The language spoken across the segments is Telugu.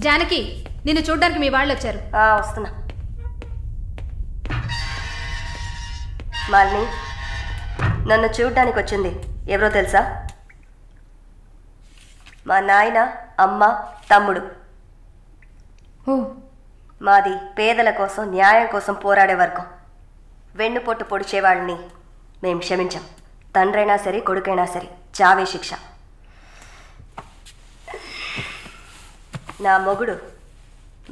జానకి, నిన్ను చూడ్డానికి మీ వాళ్ళు వచ్చారు. వస్తున్నా. మాలిని, నన్ను చూడ్డానికి వచ్చింది ఎవరో తెలుసా? మా నాయన, అమ్మ, తమ్ముడు. మాది పేదల కోసం, న్యాయం కోసం పోరాడే వర్గం. వెన్నుపోటు పొడిచేవాళ్ళని మేము క్షమించాం. తండ్రైనా సరే, కొడుకైనా సరే, చావే శిక్ష. నా మొగుడు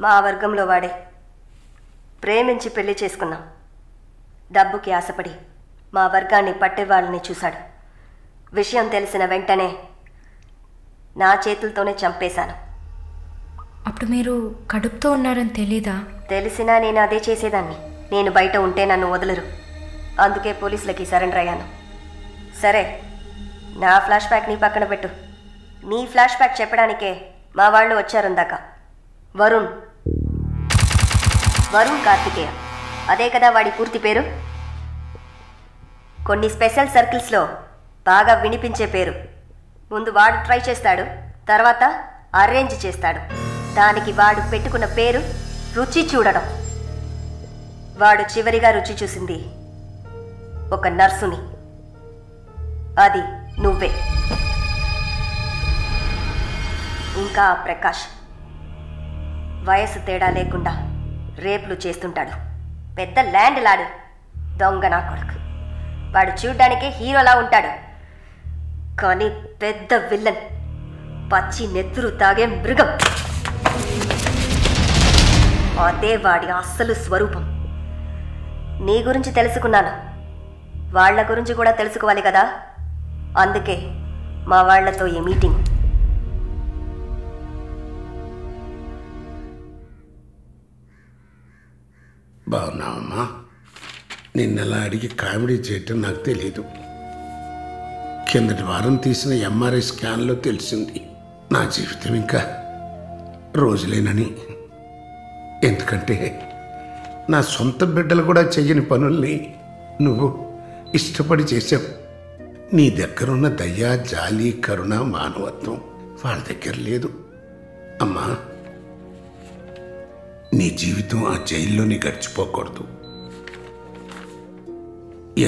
మా వర్గంలో వాడే. ప్రేమించి పెళ్లి చేసుకున్నాం. డబ్బుకి ఆశపడి మా వర్గాన్ని పట్టేవాళ్ళని చూశాడు. విషయం తెలిసిన వెంటనే నా చేతులతోనే చంపేశాను. అప్పుడు మీరు కడుపుతో ఉన్నారని తెలీదా? తెలిసినా నేను అదే చేసేదాన్ని. నేను బయట ఉంటే నన్ను వదలరు. అందుకే పోలీసులకి సరెండర్ అయ్యాను. సరే, నా ఫ్లాష్ బ్యాక్ నీ పక్కన పెట్టు. నీ ఫ్లాష్ బ్యాక్ చెప్పడానికే మా వాళ్ళు వచ్చారుందాక. వరుణ్ కార్తికేయ, అదే కదా వాడి పూర్తి పేరు. కొన్ని స్పెషల్ సర్కిల్స్లో బాగా వినిపించే పేరు. ముందు వాడు ట్రై చేస్తాడు, తర్వాత అరేంజ్ చేస్తాడు. దానికి వాడు పెట్టుకున్న పేరు రుచి చూడడం. వాడు చివరిగా రుచి చూసింది ఒక నర్సుని. అది నువ్వే. ఇంకా ప్రకాష్ వయసు తేడా లేకుండా రేపులు చేస్తుంటాడు. పెద్ద ల్యాండ్ లాడు. దొంగ నా కొడుకు. వాడు చూడ్డానికే హీరోలా ఉంటాడు, కానీ పెద్ద విల్లన్. పచ్చి నెత్తురు తాగే మృగం. అదే వాడి అస్సలు స్వరూపం. నీ గురించి తెలుసుకున్నాను, వాళ్ల గురించి కూడా తెలుసుకోవాలి కదా. అందుకే మా వాళ్లతో ఈ మీటింగ్. బాగున్నావమ్మా? నిన్నలా అడిగి కామెడీ చేయటం నాకు తెలీదు. కిందటి వారం తీసిన ఎంఆర్ఐ స్కాన్లో తెలిసింది నా జీవితం ఇంకా రోజులేనని. ఎందుకంటే నా సొంత బిడ్డలు కూడా చెయ్యని పనుల్ని నువ్వు ఇష్టపడి చేసావు. నీ దగ్గరున్న దయ, జాలి, కరుణ, మానవత్వం వాళ్ళ దగ్గర లేదు. అమ్మా, నీ జీవితం ఆ జైల్లోని గడిచిపోకూడదు.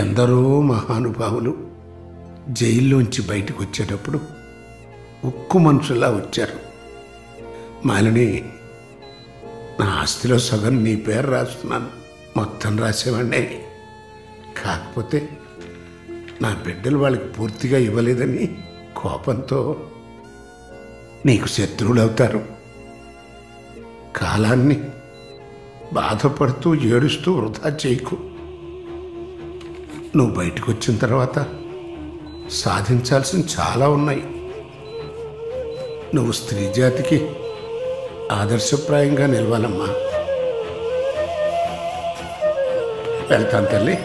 ఎందరో మహానుభావులు జైల్లోంచి బయటకు వచ్చేటప్పుడు ఉక్కు మనుషులా వచ్చారు. మాలిని, నా ఆస్తిలో సగం నీ పేరు రాస్తున్నాను. మొత్తం రాసేవాడినే. కాకపోతే నా బిడ్డలు వాళ్ళకి పూర్తిగా ఇవ్వలేదని కోపంతో నీకు శత్రువులు అవుతారు. కాలాన్ని బాధపడుతూ ఏడుస్తూ వృధా చేయకు. నువ్వు బయటకు వచ్చిన తర్వాత సాధించాల్సిన చాలా ఉన్నాయి. నువ్వు స్త్రీ జాతికి ఆదర్శప్రాయంగా నిలవాలమ్మా. వెళ్తాను తల్లి,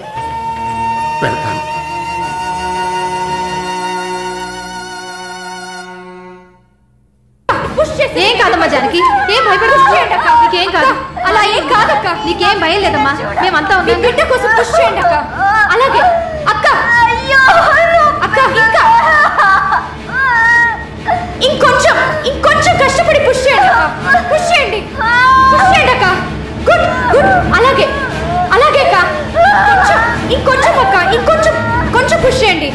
వెళ్తాను. ఏం కాదమ్మా జానకి, ఏం భయపడక. నీకేం కాదు. అలా ఏం కాదక్క. నీకేం భయం లేదమ్మా. మేమంతా ఉన్నాం. బిడ్డ కోసం పుష్ చేయండి అక్క. అలాగే అక్క. అక్క ఇంకా ఇంకొంచెం కష్టపడి పుష్ చేయండి అక్క. పుష్ చేయండి అక్క. Good good. అలాగే అక్క. ఇంకొంచెం అక్క. కొంచెం పుష్ చేయండి.